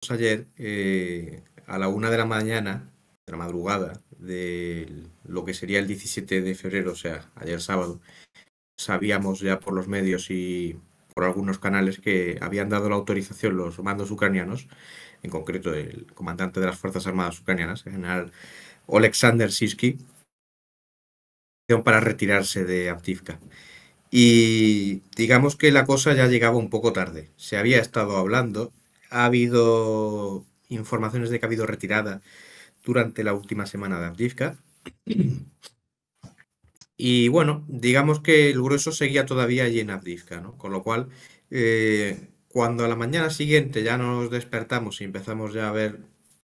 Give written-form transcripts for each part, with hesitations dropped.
ayer a la 1 de la mañana, de la madrugada, de lo que sería el 17 de febrero, o sea, ayer sábado, sabíamos ya por los medios y por algunos canales que habían dado la autorización los mandos ucranianos, en concreto el comandante de las Fuerzas Armadas ucranianas, el general Oleksandr Sisky, para retirarse de Avdiivka. Y digamos que la cosa ya llegaba un poco tarde. Se había estado hablando, ha habido informaciones de que ha habido retirada durante la última semana de Avdiivka. Y bueno, digamos que el grueso seguía todavía allí en Avdiivka, ¿no? Con lo cual, cuando a la mañana siguiente ya nos despertamos y empezamos ya a ver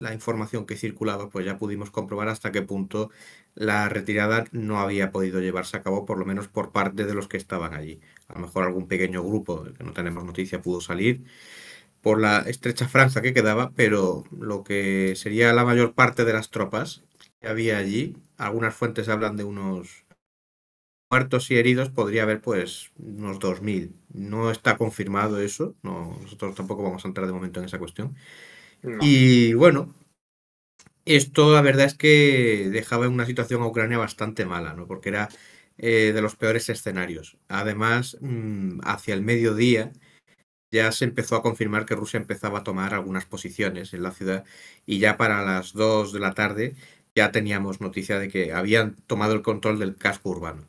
la información que circulaba, pues ya pudimos comprobar hasta qué punto la retirada no había podido llevarse a cabo, por lo menos por parte de los que estaban allí. A lo mejor algún pequeño grupo, del que no tenemos noticia, pudo salir por la estrecha franja que quedaba, pero lo que sería la mayor parte de las tropas que había allí, algunas fuentes hablan de unos muertos y heridos, podría haber pues unos 2000. No está confirmado eso, no, nosotros tampoco vamos a entrar de momento en esa cuestión. No. Y bueno, esto la verdad es que dejaba en una situación a Ucrania bastante mala, ¿no? Porque era de los peores escenarios. Además, hacia el mediodía ya se empezó a confirmar que Rusia empezaba a tomar algunas posiciones en la ciudad y ya para las 2 de la tarde ya teníamos noticia de que habían tomado el control del casco urbano.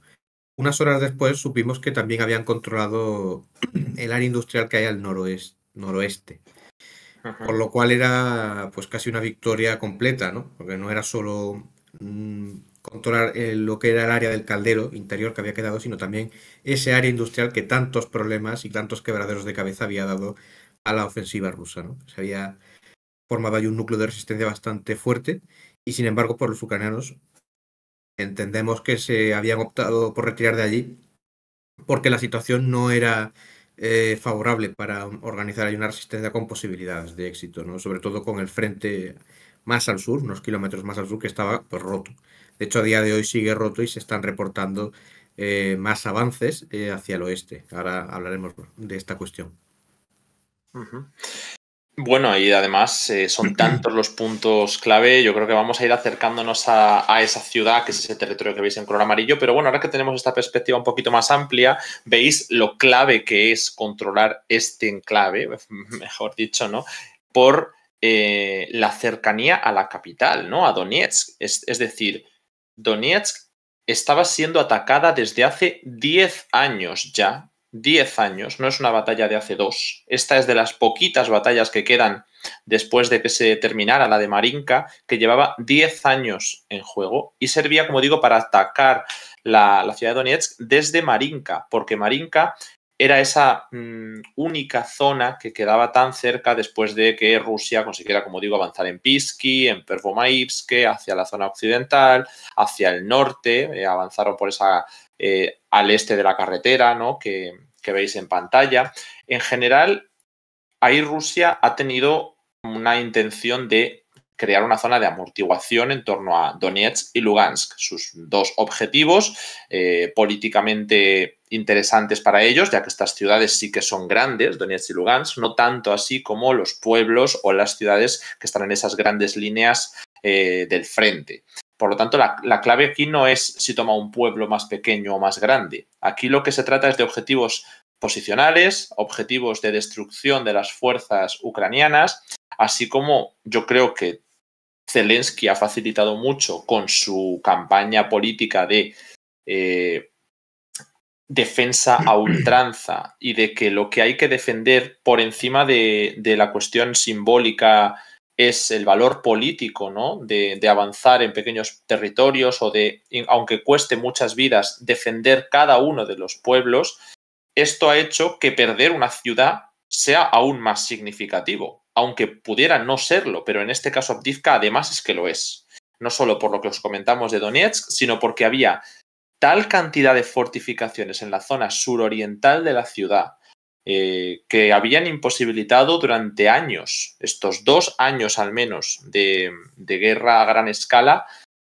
Unas horas después supimos que también habían controlado el área industrial que hay al noroeste, por Ujú. lo cual era pues casi una victoria completa, ¿no? Porque no era solo controlar lo que era el área del caldero interior que había quedado, sino también ese área industrial que tantos problemas y tantos quebraderos de cabeza había dado a la ofensiva rusa, ¿no? Se había formado ahí un núcleo de resistencia bastante fuerte y sin embargo por los ucranianos entendemos que se habían optado por retirar de allí porque la situación no era favorable para organizar ahí una resistencia con posibilidades de éxito, ¿no? Sobre todo con el frente más al sur, unos kilómetros más al sur, que estaba pues roto. De hecho, a día de hoy sigue roto y se están reportando más avances hacia el oeste. Ahora hablaremos de esta cuestión. Ujú. Bueno, y además son tantos los puntos clave, yo creo que vamos a ir acercándonos a esa ciudad, que es ese territorio que veis en color amarillo, pero bueno, ahora que tenemos esta perspectiva un poquito más amplia, veis lo clave que es controlar este enclave, mejor dicho, ¿no? Por la cercanía a la capital, ¿no? A Donetsk. Es decir, Donetsk estaba siendo atacada desde hace 10 años ya. 10 años, no es una batalla de hace 2. Esta es de las poquitas batallas que quedan después de que se terminara la de Marinka, que llevaba 10 años en juego y servía, como digo, para atacar la ciudad de Donetsk desde Marinka, porque Marinka era esa única zona que quedaba tan cerca después de que Rusia consiguiera, como digo, avanzar en Pisky, en Pervomaivsk, hacia la zona occidental, hacia el norte, avanzaron por esa al este de la carretera, ¿no? Que veis en pantalla. En general, ahí Rusia ha tenido una intención de crear una zona de amortiguación en torno a Donetsk y Lugansk, sus dos objetivos políticamente interesantes para ellos, ya que estas ciudades sí que son grandes, Donetsk y Lugansk, no tanto así como los pueblos o las ciudades que están en esas grandes líneas del frente. Por lo tanto, la clave aquí no es si toma un pueblo más pequeño o más grande. Aquí lo que se trata es de objetivos posicionales, objetivos de destrucción de las fuerzas ucranianas, así como yo creo que Zelensky ha facilitado mucho con su campaña política de defensa a ultranza y de que lo que hay que defender por encima de la cuestión simbólica es el valor político, ¿no? De avanzar en pequeños territorios o de, aunque cueste muchas vidas, defender cada uno de los pueblos. Esto ha hecho que perder una ciudad sea aún más significativo, aunque pudiera no serlo, pero en este caso Avdiivka además es que lo es. No solo por lo que os comentamos de Donetsk, sino porque había tal cantidad de fortificaciones en la zona suroriental de la ciudad que habían imposibilitado durante años, estos 2 años al menos de guerra a gran escala,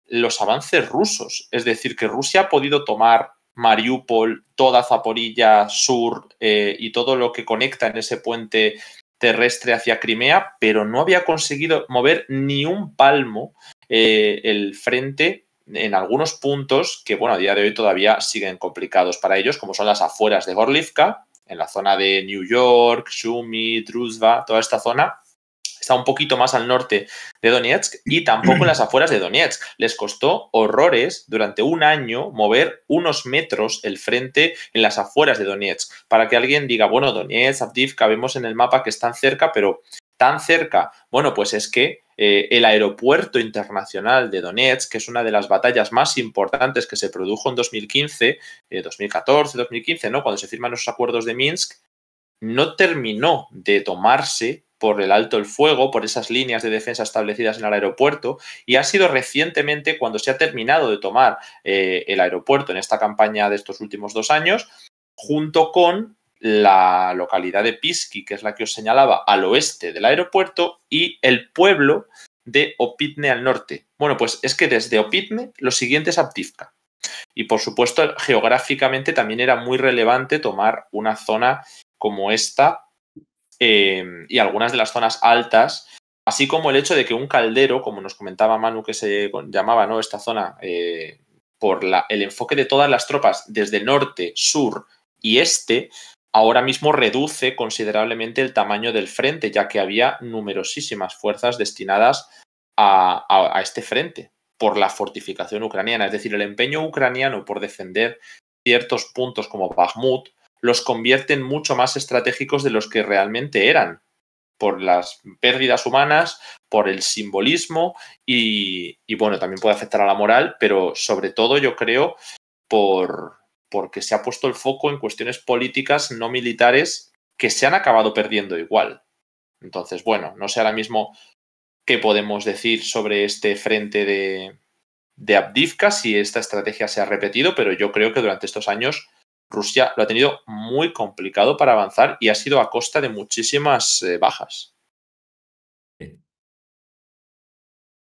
los avances rusos. Es decir, que Rusia ha podido tomar Mariupol, toda Zaporilla Sur y todo lo que conecta en ese puente terrestre hacia Crimea, pero no había conseguido mover ni un palmo el frente en algunos puntos que, bueno, a día de hoy todavía siguen complicados para ellos, como son las afueras de Gorlivka, en la zona de New York, Sumy, Druzhba, toda esta zona está un poquito más al norte de Donetsk, y tampoco en las afueras de Donetsk. Les costó horrores durante un año mover unos metros el frente en las afueras de Donetsk, para que alguien diga, bueno, Donetsk, Avdiivka, vemos en el mapa que están cerca, pero tan cerca. Bueno, pues es que el aeropuerto internacional de Donetsk, que es una de las batallas más importantes que se produjo en 2015, 2014, 2015, ¿no? Cuando se firman los acuerdos de Minsk, no terminó de tomarse por el alto el fuego, por esas líneas de defensa establecidas en el aeropuerto, y ha sido recientemente cuando se ha terminado de tomar el aeropuerto en esta campaña de estos últimos 2 años, junto con la localidad de Pisky, que es la que os señalaba, al oeste del aeropuerto, y el pueblo de Opitne al norte. Bueno, pues es que desde Opitne lo siguiente es Avdiivka. Y por supuesto, geográficamente también era muy relevante tomar una zona como esta y algunas de las zonas altas, así como el hecho de que un caldero, como nos comentaba Manu que se llamaba, ¿no?, esta zona, por el enfoque de todas las tropas desde norte, sur y este, ahora mismo reduce considerablemente el tamaño del frente, ya que había numerosísimas fuerzas destinadas a este frente por la fortificación ucraniana. Es decir, el empeño ucraniano por defender ciertos puntos como Bakhmut los convierten mucho más estratégicos de los que realmente eran, por las pérdidas humanas, por el simbolismo y bueno, también puede afectar a la moral, pero sobre todo yo creo porque se ha puesto el foco en cuestiones políticas no militares que se han acabado perdiendo igual. Entonces, bueno, no sé ahora mismo qué podemos decir sobre este frente de Avdiivka, si esta estrategia se ha repetido, pero yo creo que durante estos años Rusia lo ha tenido muy complicado para avanzar y ha sido a costa de muchísimas bajas.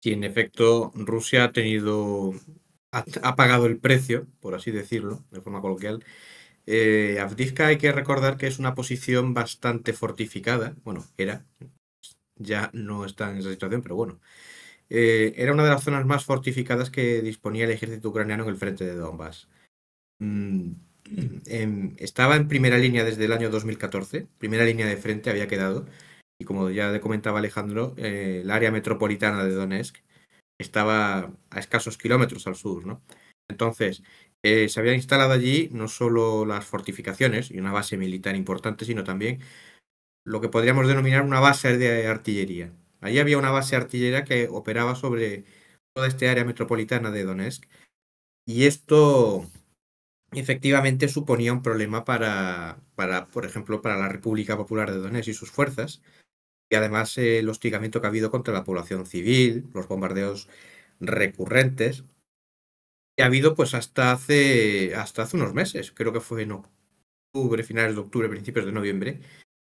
Sí, en efecto, Rusia ha pagado el precio, por así decirlo, de forma coloquial. Avdiivka hay que recordar que es una posición bastante fortificada. Bueno, ya no está en esa situación, pero bueno. Era una de las zonas más fortificadas que disponía el ejército ucraniano en el frente de Donbass. Mm, Estaba en primera línea desde el año 2014, primera línea de frente había quedado, y como ya le comentaba Alejandro, el área metropolitana de Donetsk estaba a escasos kilómetros al sur, ¿no? Entonces, se había instalado allí no solo las fortificaciones y una base militar importante, sino también lo que podríamos denominar una base de artillería. Allí había una base artillera que operaba sobre toda esta área metropolitana de Donetsk, y esto efectivamente suponía un problema por ejemplo, para la República Popular de Donetsk y sus fuerzas, y además el hostigamiento que ha habido contra la población civil, los bombardeos recurrentes, que ha habido pues hasta hace unos meses, creo que fue en octubre, finales de octubre, principios de noviembre,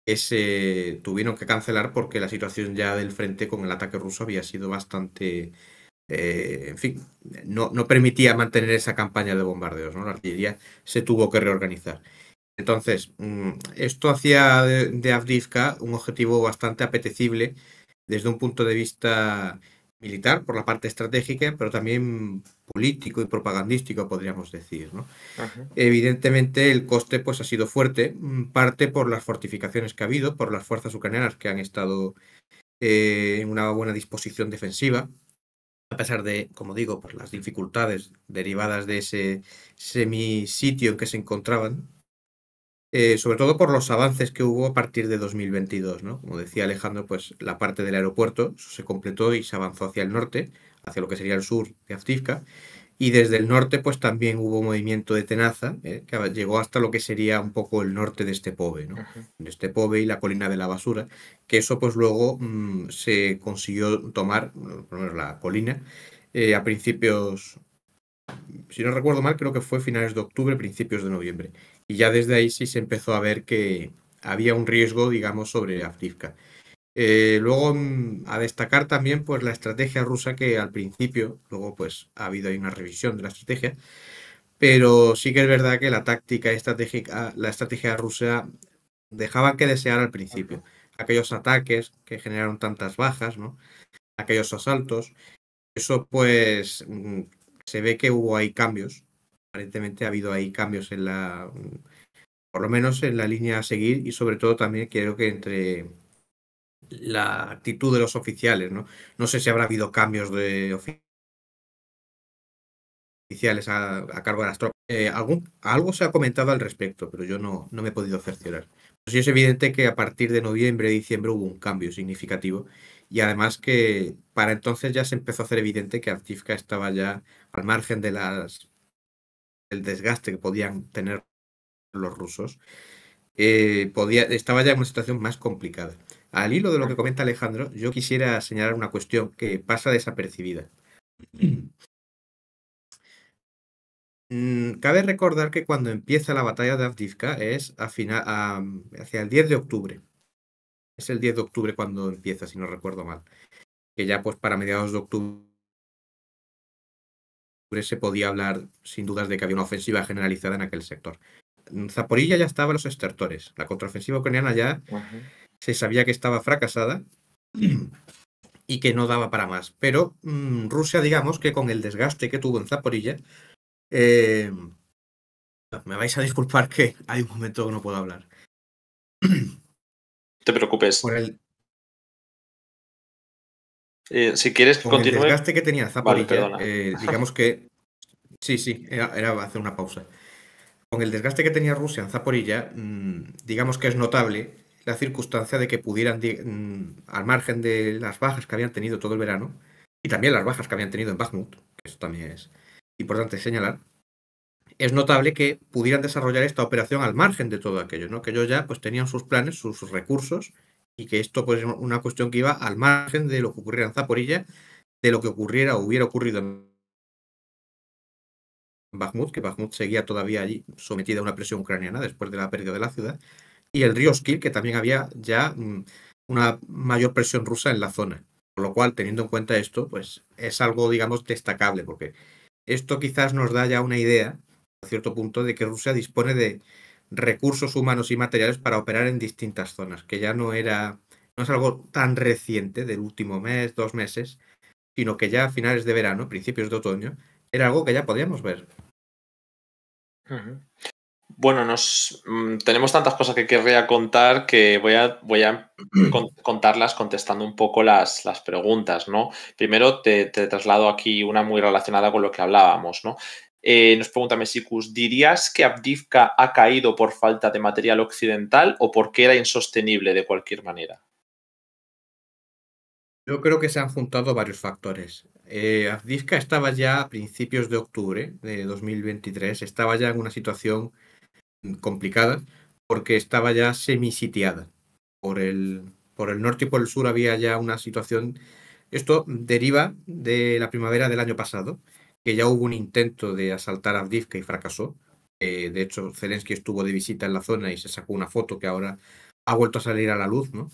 que se tuvieron que cancelar porque la situación ya del frente con el ataque ruso había sido bastante, en fin, no permitía mantener esa campaña de bombardeos, ¿no? La artillería se tuvo que reorganizar. Entonces, esto hacía de Avdiivka un objetivo bastante apetecible desde un punto de vista militar, por la parte estratégica, pero también político y propagandístico, podríamos decir, ¿no? Uh-huh. Evidentemente, el coste pues, ha sido fuerte, parte por las fortificaciones que ha habido, por las fuerzas ucranianas que han estado en una buena disposición defensiva, a pesar de, como digo, por las dificultades derivadas de ese semisitio en que se encontraban, sobre todo por los avances que hubo a partir de 2022, ¿no? Como decía Alejandro, pues la parte del aeropuerto se completó y se avanzó hacia el norte, hacia lo que sería el sur de Avdiivka, y desde el norte pues también hubo movimiento de tenaza, que llegó hasta lo que sería un poco el norte de Stepove, ¿no? Uh-huh. De Stepove y la colina de la basura, que eso pues luego se consiguió tomar, por lo menos la colina, a principios, si no recuerdo mal, creo que fue finales de octubre, principios de noviembre. Y ya desde ahí sí se empezó a ver que había un riesgo, digamos, sobre Avdiivka. Luego, a destacar también pues la estrategia rusa que al principio, luego pues ha habido ahí una revisión de la estrategia, pero sí que es verdad que la táctica estratégica, la estrategia rusa dejaba que desear al principio. Uh-huh. aquellos ataques que generaron tantas bajas, ¿no? Aquellos asaltos. Eso pues se ve que hubo ahí cambios. Aparentemente ha habido ahí cambios en por lo menos en la línea a seguir y sobre todo también creo que entre la actitud de los oficiales, ¿no? No sé si habrá habido cambios de oficiales a cargo de las tropas. Algo se ha comentado al respecto, pero yo no me he podido cerciorar. Pero sí es evidente que a partir de noviembre, diciembre hubo un cambio significativo y además que para entonces ya se empezó a hacer evidente que Avdiivka estaba ya al margen del desgaste que podían tener los rusos. Estaba ya en una situación más complicada. Al hilo de lo que comenta Alejandro, yo quisiera señalar una cuestión que pasa desapercibida. Cabe recordar que cuando empieza la batalla de Avdiivka es hacia el 10 de octubre. Es el 10 de octubre cuando empieza, si no recuerdo mal. Que ya pues para mediados de octubre se podía hablar sin dudas de que había una ofensiva generalizada en aquel sector. En Zaporilla ya estaban los estertores. La contraofensiva ucraniana ya se sabía que estaba fracasada y que no daba para más. Pero Rusia, digamos que con el desgaste que tuvo en Zaporilla, eh, me vais a disculpar que hay un momento que no puedo hablar. Te preocupes. Por el, Si quieres que con el continúe. desgaste que tenía Vale, Zaporilla, perdona. digamos que. Sí, era hacer una pausa. Con el desgaste que tenía Rusia en Zaporilla, digamos que es notable la circunstancia de que pudieran, al margen de las bajas que habían tenido todo el verano, y también las bajas que habían tenido en Bakhmut, que eso también es importante señalar, es notable que pudieran desarrollar esta operación al margen de todo aquello, ¿no? Que ellos ya pues tenían sus planes, sus recursos, y que esto pues es una cuestión que iba al margen de lo que ocurriera en Zaporilla, de lo que ocurriera o hubiera ocurrido en Bakhmut, que Bakhmut seguía todavía allí sometida a una presión ucraniana después de la pérdida de la ciudad, y el río Skil, que también había ya una mayor presión rusa en la zona. Con lo cual, teniendo en cuenta esto, pues es algo, digamos, destacable, porque esto quizás nos da ya una idea, a cierto punto, de que Rusia dispone de recursos humanos y materiales para operar en distintas zonas, que ya no es algo tan reciente del último mes, 2 meses, sino que ya a finales de verano, principios de otoño, era algo que ya podíamos ver. Bueno, tenemos tantas cosas que querría contar que voy a contarlas contestando un poco las preguntas, ¿no? Primero te traslado aquí una muy relacionada con lo que hablábamos, ¿no? Nos pregunta Mesicus, ¿dirías que Avdiivka ha caído por falta de material occidental o porque era insostenible de cualquier manera? Yo creo que se han juntado varios factores. Avdiivka estaba ya a principios de octubre de 2023, estaba ya en una situación complicada porque estaba ya semisitiada. Por el norte y por el sur había ya una situación. Esto deriva de la primavera del año pasado, que ya hubo un intento de asaltar Avdiivka y fracasó. De hecho, Zelensky estuvo de visita en la zona y se sacó una foto que ahora ha vuelto a salir a la luz, ¿no?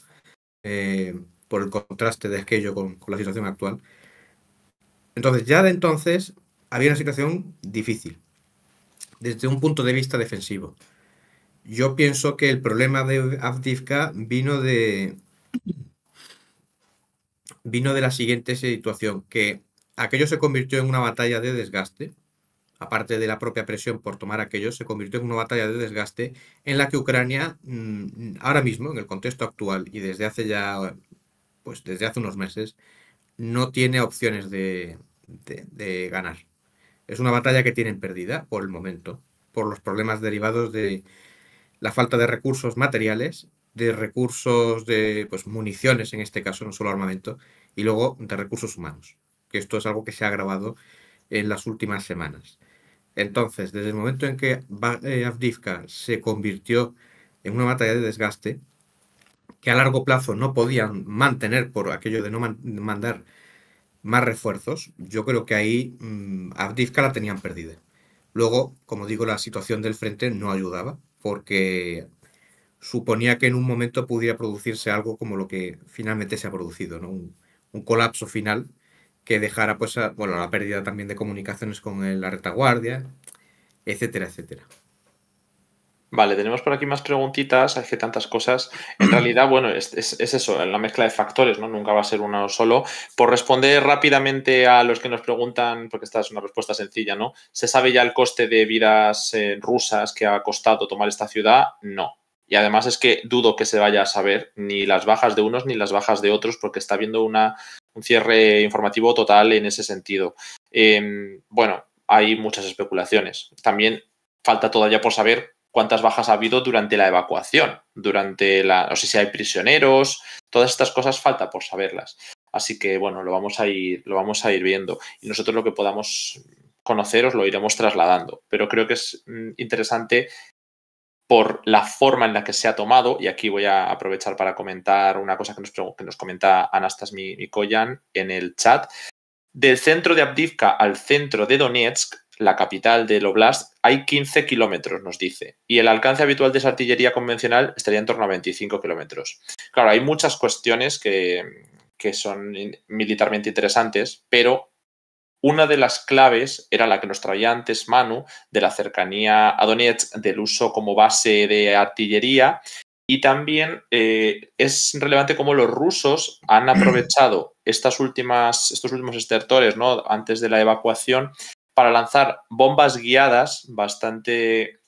Por el contraste de aquello con la situación actual. Entonces, ya de entonces había una situación difícil, desde un punto de vista defensivo. Yo pienso que el problema de Avdiivka vino de la siguiente situación, que aquello se convirtió en una batalla de desgaste, aparte de la propia presión por tomar aquello, se convirtió en una batalla de desgaste en la que Ucrania, ahora mismo, en el contexto actual y desde hace ya, pues desde hace unos meses, no tiene opciones de ganar. Es una batalla que tienen perdida por el momento, por los problemas derivados de la falta de recursos materiales, de recursos de pues, municiones en este caso, no solo armamento, y luego de recursos humanos, que esto es algo que se ha agravado en las últimas semanas. Entonces, desde el momento en que Avdiivka se convirtió en una batalla de desgaste, que a largo plazo no podían mantener por aquello de no mandar más refuerzos, yo creo que ahí Avdiivka la tenían perdida. Luego, como digo, la situación del frente no ayudaba, porque suponía que en un momento pudiera producirse algo como lo que finalmente se ha producido, ¿no? Un colapso final que dejara pues bueno, la pérdida también de comunicaciones con la retaguardia, etcétera, etcétera. Vale, tenemos por aquí más preguntitas, hay que tantas cosas. En realidad, bueno, es eso, la mezcla de factores, ¿no? Nunca va a ser uno solo. Por responder rápidamente a los que nos preguntan, porque esta es una respuesta sencilla, ¿no? ¿Se sabe ya el coste de vidas rusas que ha costado tomar esta ciudad? No. Y además es que dudo que se vaya a saber ni las bajas de unos ni las bajas de otros, porque está habiendo un cierre informativo total en ese sentido. Bueno, hay muchas especulaciones. También falta todavía por saber cuántas bajas ha habido durante la evacuación, no sé si hay prisioneros, todas estas cosas falta por saberlas. Así que bueno, lo vamos a ir viendo. Y nosotros lo que podamos conocer os lo iremos trasladando. Pero creo que es interesante por la forma en la que se ha tomado, y aquí voy a aprovechar para comentar una cosa que nos comenta Anastas Mikoyan en el chat. Del centro de Avdiivka al centro de Donetsk, la capital del Oblast, hay 15 kilómetros, nos dice. Y el alcance habitual de esa artillería convencional estaría en torno a 25 kilómetros. Claro, hay muchas cuestiones que son militarmente interesantes, pero una de las claves era la que nos traía antes Manu, de la cercanía a Donetsk, del uso como base de artillería. Y también es relevante cómo los rusos han aprovechado estos últimos estertores, ¿no? Antes de la evacuación, para lanzar bombas guiadas bastante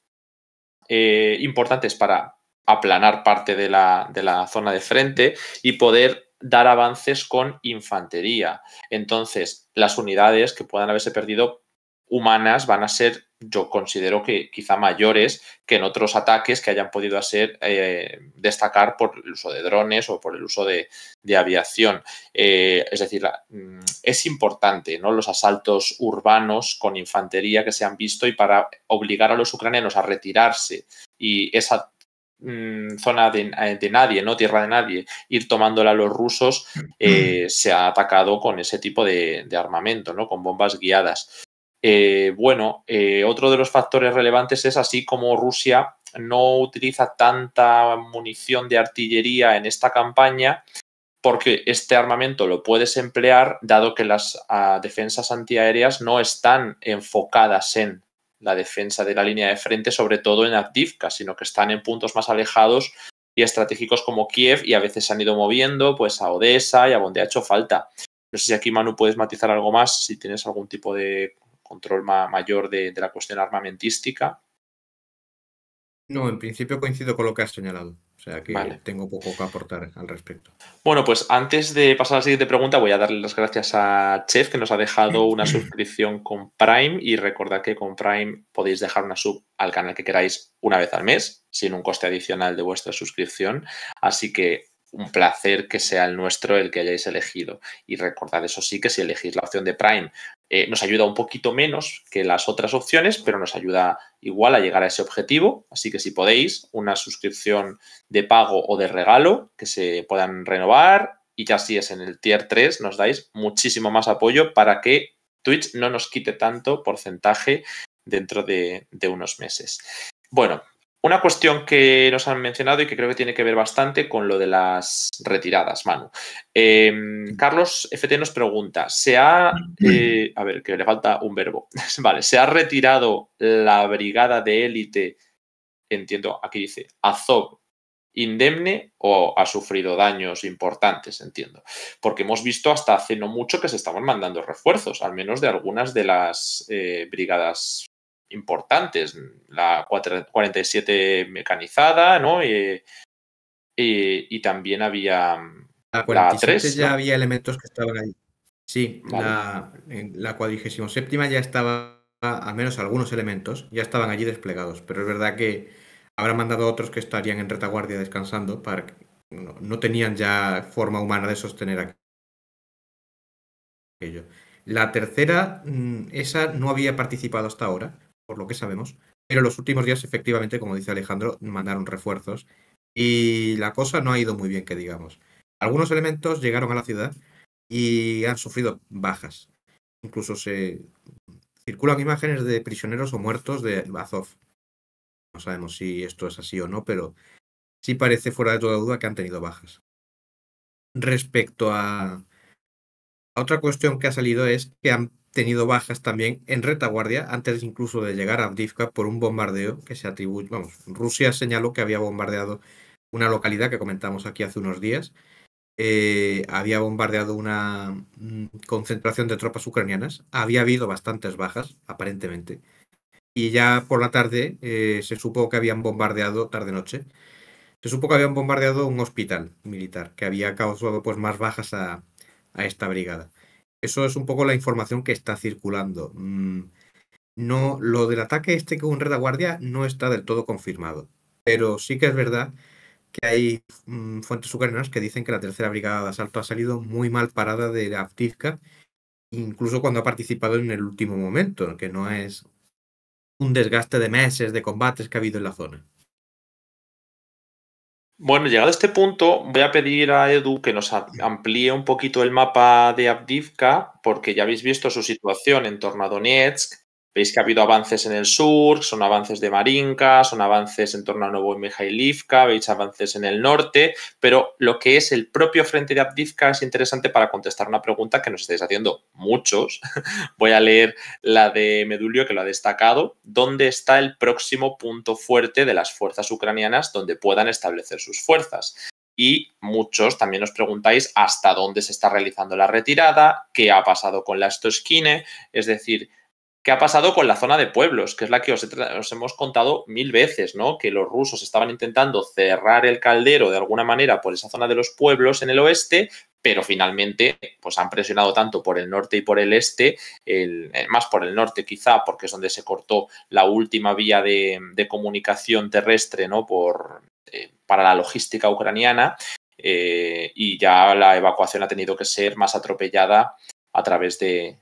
importantes para aplanar parte de la zona de frente y poder dar avances con infantería. Entonces, las unidades que puedan haberse perdido humanas van a ser, yo considero que quizá mayores que en otros ataques que hayan podido destacar por el uso de drones o por el uso de aviación. Es decir, es importante, ¿no? Los asaltos urbanos con infantería que se han visto, y para obligar a los ucranianos a retirarse y esa zona de nadie, ¿no? Tierra de nadie, ir tomándola a los rusos, se ha atacado con ese tipo de armamento, ¿no? Con bombas guiadas. Otro de los factores relevantes es así como Rusia no utiliza tanta munición de artillería en esta campaña, porque este armamento lo puedes emplear dado que las defensas antiaéreas no están enfocadas en la defensa de la línea de frente, sobre todo en Avdiivka, sino que están en puntos más alejados y estratégicos como Kiev, y a veces se han ido moviendo pues a Odessa y a donde ha hecho falta. No sé si aquí, Manu, puedes matizar algo más, si tienes algún tipo de control mayor de la cuestión armamentística. No, en principio coincido con lo que has señalado. O sea que Vale. tengo poco que aportar al respecto. Bueno, pues antes de pasar a la siguiente pregunta, voy a darle las gracias a Chef, que nos ha dejado una suscripción con Prime, y recordad que con Prime podéis dejar una sub al canal que queráis una vez al mes, sin un coste adicional de vuestra suscripción. Así que un placer que sea el nuestro el que hayáis elegido. Y recordad, eso sí, que si elegís la opción de Prime, nos ayuda un poquito menos que las otras opciones, pero nos ayuda igual a llegar a ese objetivo. Así que si podéis, una suscripción de pago o de regalo que se puedan renovar, y ya si es en el tier 3 nos dais muchísimo más apoyo para que Twitch no nos quite tanto porcentaje dentro de unos meses. Bueno, una cuestión que nos han mencionado y que creo que tiene que ver bastante con lo de las retiradas, Manu. Carlos FT nos pregunta, a ver, que le falta un verbo. Vale, ¿se ha retirado la brigada de élite, entiendo, aquí dice, Azov, indemne, o ha sufrido daños importantes, entiendo? Porque hemos visto hasta hace no mucho que se estaban mandando refuerzos, al menos de algunas de las brigadas importantes, la 47 mecanizada, ¿no? Y también había La la 47 3, ya ¿no? había elementos que estaban ahí. Sí, Vale. en la 47ª ya estaba, al menos algunos elementos, ya estaban allí desplegados, pero es verdad que habrán mandado otros que estarían en retaguardia descansando para que no tenían ya forma humana de sostener aquello. La tercera, esa no había participado hasta ahora, por lo que sabemos, pero los últimos días efectivamente, como dice Alejandro, mandaron refuerzos y la cosa no ha ido muy bien, que digamos. Algunos elementos llegaron a la ciudad y han sufrido bajas. Incluso se circulan imágenes de prisioneros o muertos de Azov. No sabemos si esto es así o no, pero sí parece fuera de toda duda que han tenido bajas. Respecto a otra cuestión que ha salido es que han tenido bajas también en retaguardia, antes incluso de llegar a Avdiivka por un bombardeo que se atribuye, vamos, Rusia señaló que había bombardeado una localidad que comentamos aquí hace unos días, había bombardeado una concentración de tropas ucranianas, había habido bastantes bajas, aparentemente, y ya por la tarde se supo que habían bombardeado, tarde-noche, se supo que habían bombardeado un hospital militar, que había causado pues más bajas a esta brigada. Eso es un poco la información que está circulando. No, lo del ataque este con retaguardia no está del todo confirmado, pero sí que es verdad que hay fuentes ucranianas que dicen que la tercera brigada de asalto ha salido muy mal parada de Avdiivka, incluso cuando ha participado en el último momento, que no es un desgaste de meses de combates que ha habido en la zona. Bueno, llegado a este punto, voy a pedir a Edu que nos amplíe un poquito el mapa de Avdiivka, porque ya habéis visto su situación en torno a Donetsk. Veis que ha habido avances en el sur, son avances de Marinka, son avances en torno a Novomijailivka, veis avances en el norte, pero lo que es el propio frente de Avdiivka es interesante para contestar una pregunta que nos estáis haciendo muchos. Voy a leer la de Medulio, que lo ha destacado. ¿Dónde está el próximo punto fuerte de las fuerzas ucranianas donde puedan establecer sus fuerzas? Y muchos también os preguntáis hasta dónde se está realizando la retirada, qué ha pasado con la Stoshkine, es decir, ¿qué ha pasado con la zona de pueblos? Que es la que os hemos contado 1000 veces, ¿no? Que los rusos estaban intentando cerrar el caldero de alguna manera por esa zona de los pueblos en el oeste, pero finalmente pues han presionado tanto por el norte y por el este, más por el norte quizá, porque es donde se cortó la última vía de comunicación terrestre, ¿no? Para la logística ucraniana, y ya la evacuación ha tenido que ser más atropellada a través de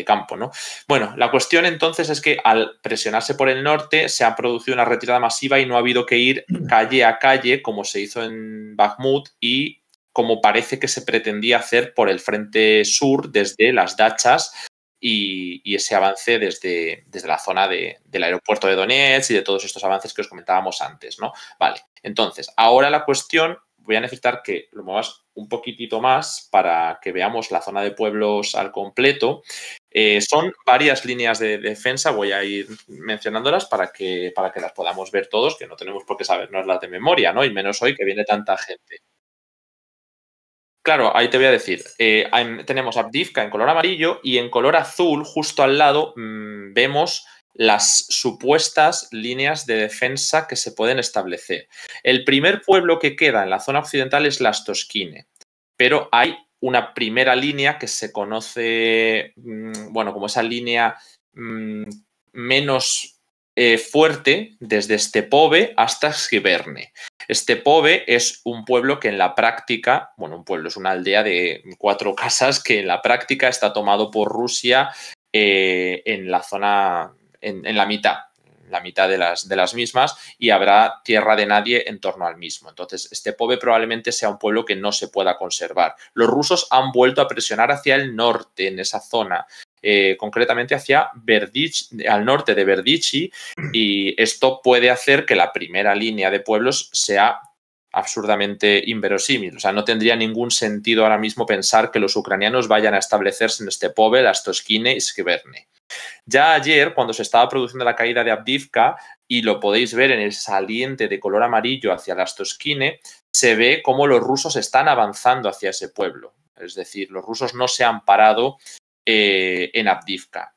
campo, ¿no? Bueno, la cuestión entonces es que al presionarse por el norte se ha producido una retirada masiva y no ha habido que ir calle a calle como se hizo en Bakhmut y como parece que se pretendía hacer por el frente sur desde las dachas y ese avance desde la zona del aeropuerto de Donetsk y de todos estos avances que os comentábamos antes, ¿no? Vale, entonces, ahora la cuestión, voy a necesitar que lo muevas un poquitito más para que veamos la zona de pueblos al completo. Son varias líneas de defensa, voy a ir mencionándolas para que las podamos ver todos, que no tenemos por qué sabernos las de memoria, ¿no? Y menos hoy que viene tanta gente. Claro, ahí te voy a decir. Tenemos Avdiivka en color amarillo y en color azul, justo al lado, vemos las supuestas líneas de defensa que se pueden establecer. El primer pueblo que queda en la zona occidental es la Stoshkine, pero hay una primera línea que se conoce, bueno, como esa línea menos fuerte desde Stepove hasta Skiberne. Stepove es un pueblo que en la práctica, bueno, un pueblo es una aldea de 4 casas que en la práctica está tomado por Rusia en la zona, en la mitad de las mismas, y habrá tierra de nadie en torno al mismo. Entonces, Stepove probablemente sea un pueblo que no se pueda conservar. Los rusos han vuelto a presionar hacia el norte en esa zona, concretamente hacia al norte de Berdichi, y esto puede hacer que la primera línea de pueblos sea absurdamente inverosímil. O sea, no tendría ningún sentido ahora mismo pensar que los ucranianos vayan a establecerse en Stepove, la Stoshkine y Skiberne. Ya ayer, cuando se estaba produciendo la caída de Avdiivka, y lo podéis ver en el saliente de color amarillo hacia la Stoshkine, se ve cómo los rusos están avanzando hacia ese pueblo. Es decir, los rusos no se han parado en Avdiivka.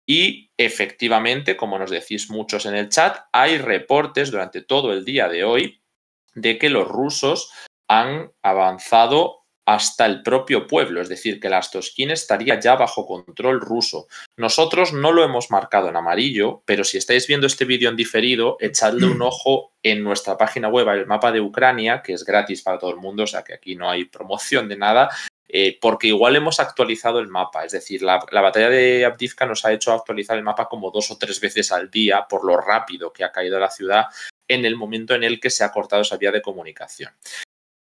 Y efectivamente, como nos decís muchos en el chat, hay reportes durante todo el día de hoy de que los rusos han avanzado hasta el propio pueblo, es decir, que la Stoshkine estaría ya bajo control ruso. Nosotros no lo hemos marcado en amarillo, pero si estáis viendo este vídeo en diferido, echadle un ojo en nuestra página web, el mapa de Ucrania, que es gratis para todo el mundo, o sea que aquí no hay promoción de nada, porque igual hemos actualizado el mapa, es decir, la batalla de Avdiivka nos ha hecho actualizar el mapa como 2 o 3 veces al día por lo rápido que ha caído la ciudad en el momento en el que se ha cortado esa vía de comunicación.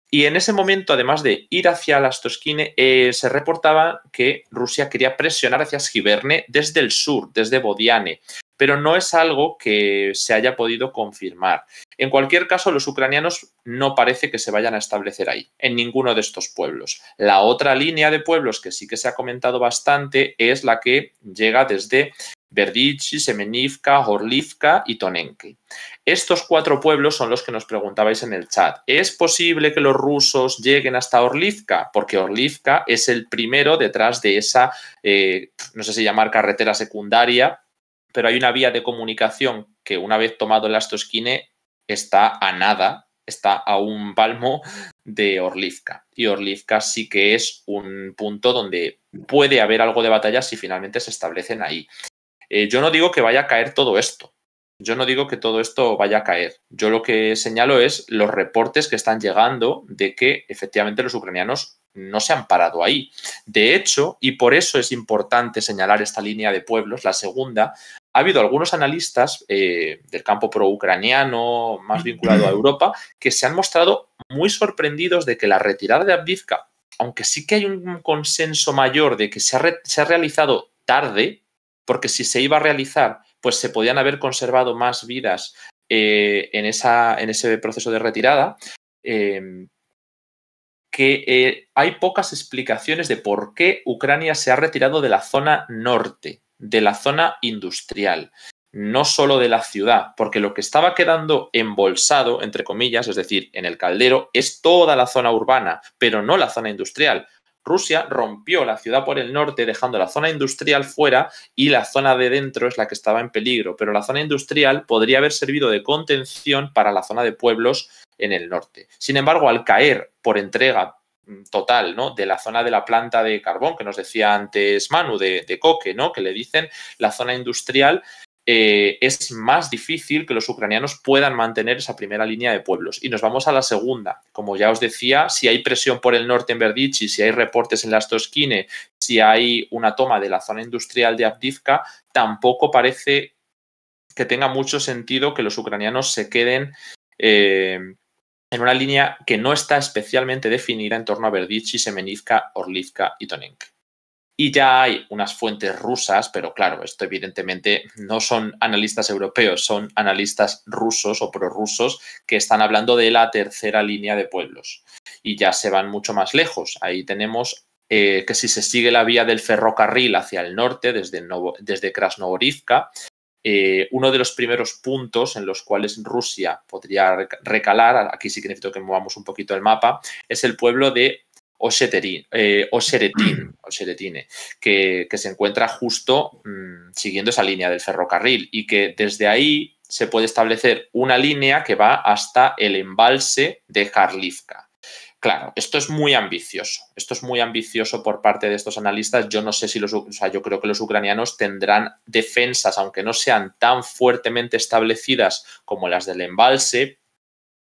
Y en ese momento, además de ir hacia la Stoshkine, se reportaba que Rusia quería presionar hacia Skiberne desde el sur, desde Bodiane. pero no es algo que se haya podido confirmar. En cualquier caso, los ucranianos no parece que se vayan a establecer ahí, en ninguno de estos pueblos. La otra línea de pueblos que sí que se ha comentado bastante es la que llega desde Berdichi, Semenivka, Orlivka y Tonenki. Estos 4 pueblos son los que nos preguntabais en el chat. ¿Es posible que los rusos lleguen hasta Orlivka? Porque Orlivka es el primero detrás de esa, no sé si llamar carretera secundaria, pero hay una vía de comunicación que una vez tomado el Astoskine está a nada, está a un palmo de Orlivka. Y Orlivka sí que es un punto donde puede haber algo de batalla si finalmente se establecen ahí. Yo no digo que vaya a caer todo esto. Yo no digo que todo esto vaya a caer. Yo lo que señalo es los reportes que están llegando de que efectivamente los ucranianos no se han parado ahí. De hecho, y por eso es importante señalar esta línea de pueblos, la segunda, ha habido algunos analistas del campo pro-ucraniano más vinculado a Europa que se han mostrado muy sorprendidos de que la retirada de Avdiivka, aunque sí que hay un consenso mayor de que se ha realizado tarde, porque si se iba a realizar, pues se podían haber conservado más vidas en ese proceso de retirada, hay pocas explicaciones de por qué Ucrania se ha retirado de la zona norte, de la zona industrial, no solo de la ciudad, porque lo que estaba quedando embolsado, entre comillas, es decir, en el caldero, es toda la zona urbana, pero no la zona industrial. Rusia rompió la ciudad por el norte, dejando la zona industrial fuera, y la zona de dentro es la que estaba en peligro, pero la zona industrial podría haber servido de contención para la zona de pueblos en el norte. Sin embargo, al caer por entrega total, ¿no?, de la zona de la planta de carbón que nos decía antes Manu, de Coque, ¿no?, que le dicen la zona industrial, es más difícil que los ucranianos puedan mantener esa primera línea de pueblos. Y nos vamos a la segunda. Como ya os decía, si hay presión por el norte en Berdichi, si hay reportes en la Astoskine, si hay una toma de la zona industrial de Avdiivka, tampoco parece que tenga mucho sentido que los ucranianos se queden en una línea que no está especialmente definida en torno a Berdichi, Semenivka, Orlivka y Tonenki. Y ya hay unas fuentes rusas, pero claro, esto evidentemente no son analistas europeos, son analistas rusos o prorrusos que están hablando de la tercera línea de pueblos. Y ya se van mucho más lejos. Ahí tenemos que si se sigue la vía del ferrocarril hacia el norte, desde Krasnohorivka, uno de los primeros puntos en los cuales Rusia podría recalar, aquí sí que necesito que movamos un poquito el mapa, es el pueblo de Osheretine, que se encuentra justo siguiendo esa línea del ferrocarril y que desde ahí se puede establecer una línea que va hasta el embalse de Kharlivka. Claro, esto es muy ambicioso. Esto es muy ambicioso por parte de estos analistas. Yo no sé si yo creo que los ucranianos tendrán defensas, aunque no sean tan fuertemente establecidas como las del embalse,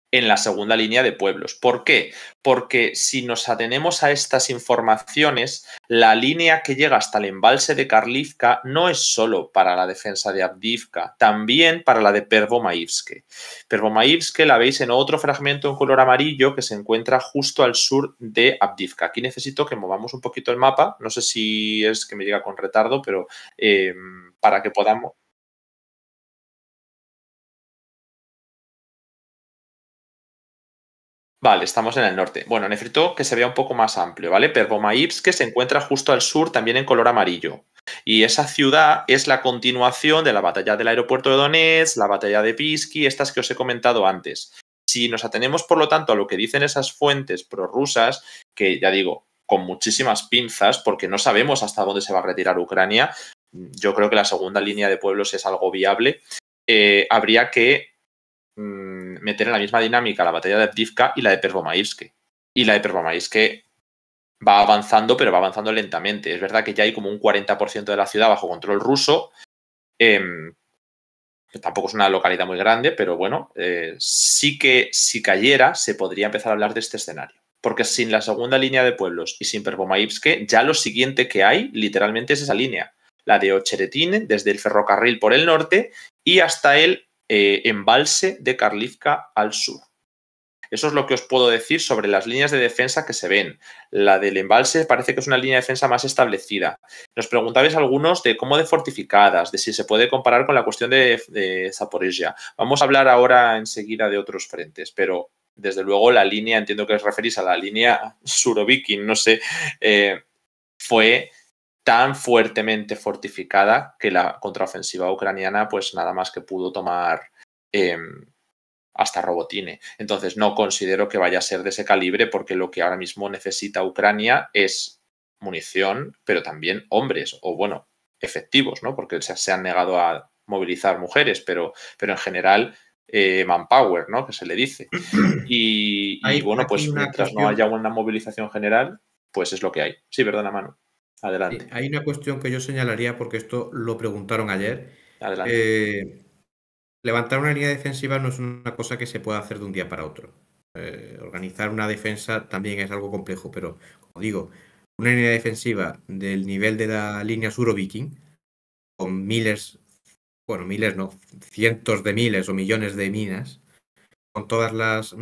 en la segunda línea de pueblos. ¿Por qué? Porque si nos atenemos a estas informaciones, la línea que llega hasta el embalse de Kharlivka no es solo para la defensa de Avdiivka, también para la de Pervomaivske. Pervomaivske la veis en otro fragmento en color amarillo que se encuentra justo al sur de Avdiivka. Aquí necesito que movamos un poquito el mapa, no sé si es que me llega con retardo, pero para que podamos... Vale, estamos en el norte. Bueno, necesito que se vea un poco más amplio, ¿vale? Pervomaivsk se encuentra justo al sur, también en color amarillo. Y esa ciudad es la continuación de la batalla del aeropuerto de Donetsk, la batalla de Pisky, estas que os he comentado antes. Si nos atenemos, por lo tanto, a lo que dicen esas fuentes prorrusas, que ya digo, con muchísimas pinzas, porque no sabemos hasta dónde se va a retirar Ucrania, yo creo que la segunda línea de pueblos es algo viable, habría que meter en la misma dinámica la batalla de Avdiivka y la de Pervomaivsk. Y la de Pervomaivsk va avanzando, pero va avanzando lentamente. Es verdad que ya hay como un 40% de la ciudad bajo control ruso. Tampoco es una localidad muy grande, pero bueno, sí que si cayera se podría empezar a hablar de este escenario. Porque sin la segunda línea de pueblos y sin Pervomaivsk, ya lo siguiente que hay literalmente es esa línea. La de Ocheretine, desde el ferrocarril por el norte y hasta el embalse de Kharlivka al sur. Eso es lo que os puedo decir sobre las líneas de defensa que se ven. La del embalse parece que es una línea de defensa más establecida. Nos preguntabais algunos de cómo de fortificadas, de si se puede comparar con la cuestión de Zaporizhia. Vamos a hablar ahora enseguida de otros frentes, pero desde luego la línea, entiendo que os referís a la línea Surovikin, no sé, fue tan fuertemente fortificada que la contraofensiva ucraniana pues nada más que pudo tomar hasta Robotine. Entonces no considero que vaya a ser de ese calibre porque lo que ahora mismo necesita Ucrania es munición, pero también hombres o bueno, efectivos, ¿no? Porque se han negado a movilizar mujeres, pero en general manpower, ¿no? Que se le dice. Y Hay bueno, aquí pues una mientras no haya cuestión, una movilización general, pues es lo que hay. Sí, perdona, Manu. Adelante, hay una cuestión que yo señalaría porque esto lo preguntaron ayer. adelante. Eh, Levantar una línea defensiva no es una cosa que se pueda hacer de un día para otro. Organizar una defensa también es algo complejo, pero como digo, una línea defensiva del nivel de la línea Suroviking, con miles, bueno, miles no, cientos de miles o millones de minas, con todas las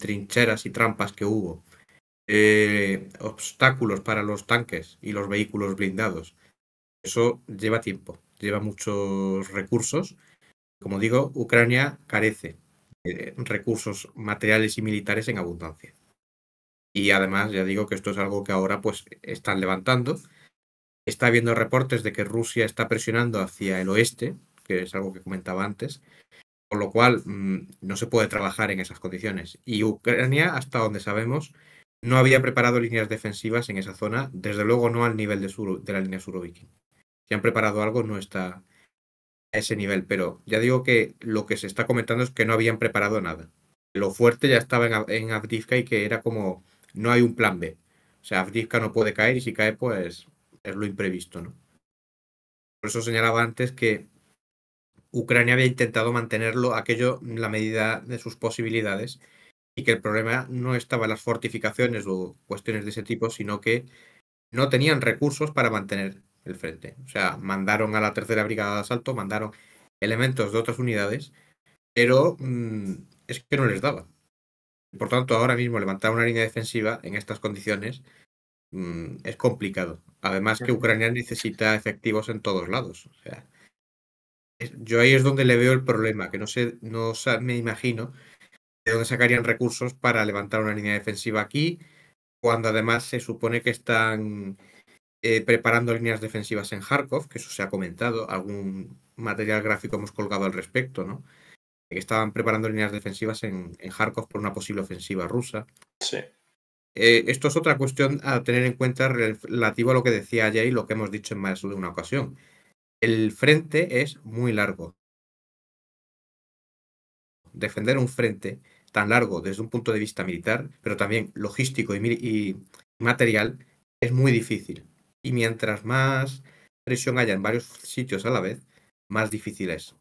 trincheras y trampas que hubo, obstáculos para los tanques y los vehículos blindados. Eso lleva tiempo, lleva muchos recursos. Como digo, Ucrania carece de recursos materiales y militares en abundancia. Y además, ya digo que esto es algo que ahora pues están levantando. Está habiendo reportes de que Rusia está presionando hacia el oeste, que es algo que comentaba antes, con lo cual no se puede trabajar en esas condiciones. Y Ucrania, hasta donde sabemos, no había preparado líneas defensivas en esa zona, desde luego no al nivel de la línea Suroviking. Si han preparado algo, no está a ese nivel, pero ya digo que lo que se está comentando es que no habían preparado nada. Lo fuerte ya estaba en Avdiivka y que era como, no hay un plan B. O sea, Avdiivka no puede caer y si cae, pues es lo imprevisto, ¿no? Por eso señalaba antes que Ucrania había intentado mantenerlo aquello en la medida de sus posibilidades y que el problema no estaba en las fortificaciones o cuestiones de ese tipo, sino que no tenían recursos para mantener el frente. O sea, mandaron a la tercera brigada de asalto, mandaron elementos de otras unidades, pero es que no les daba. Por tanto, ahora mismo levantar una línea defensiva en estas condiciones es complicado. Además que Ucrania necesita efectivos en todos lados. O sea, yo ahí es donde le veo el problema, que no sé, me imagino de dónde sacarían recursos para levantar una línea defensiva aquí, cuando además se supone que están preparando líneas defensivas en Kharkov, que eso se ha comentado, algún material gráfico hemos colgado al respecto, ¿no? Que estaban preparando líneas defensivas en Kharkov por una posible ofensiva rusa. Sí. Esto es otra cuestión a tener en cuenta relativo a lo que decía Jay y lo que hemos dicho en más de una ocasión. El frente es muy largo. Defender un frente tan largo desde un punto de vista militar, pero también logístico y material, es muy difícil. Y mientras más presión haya en varios sitios a la vez, más difícil es.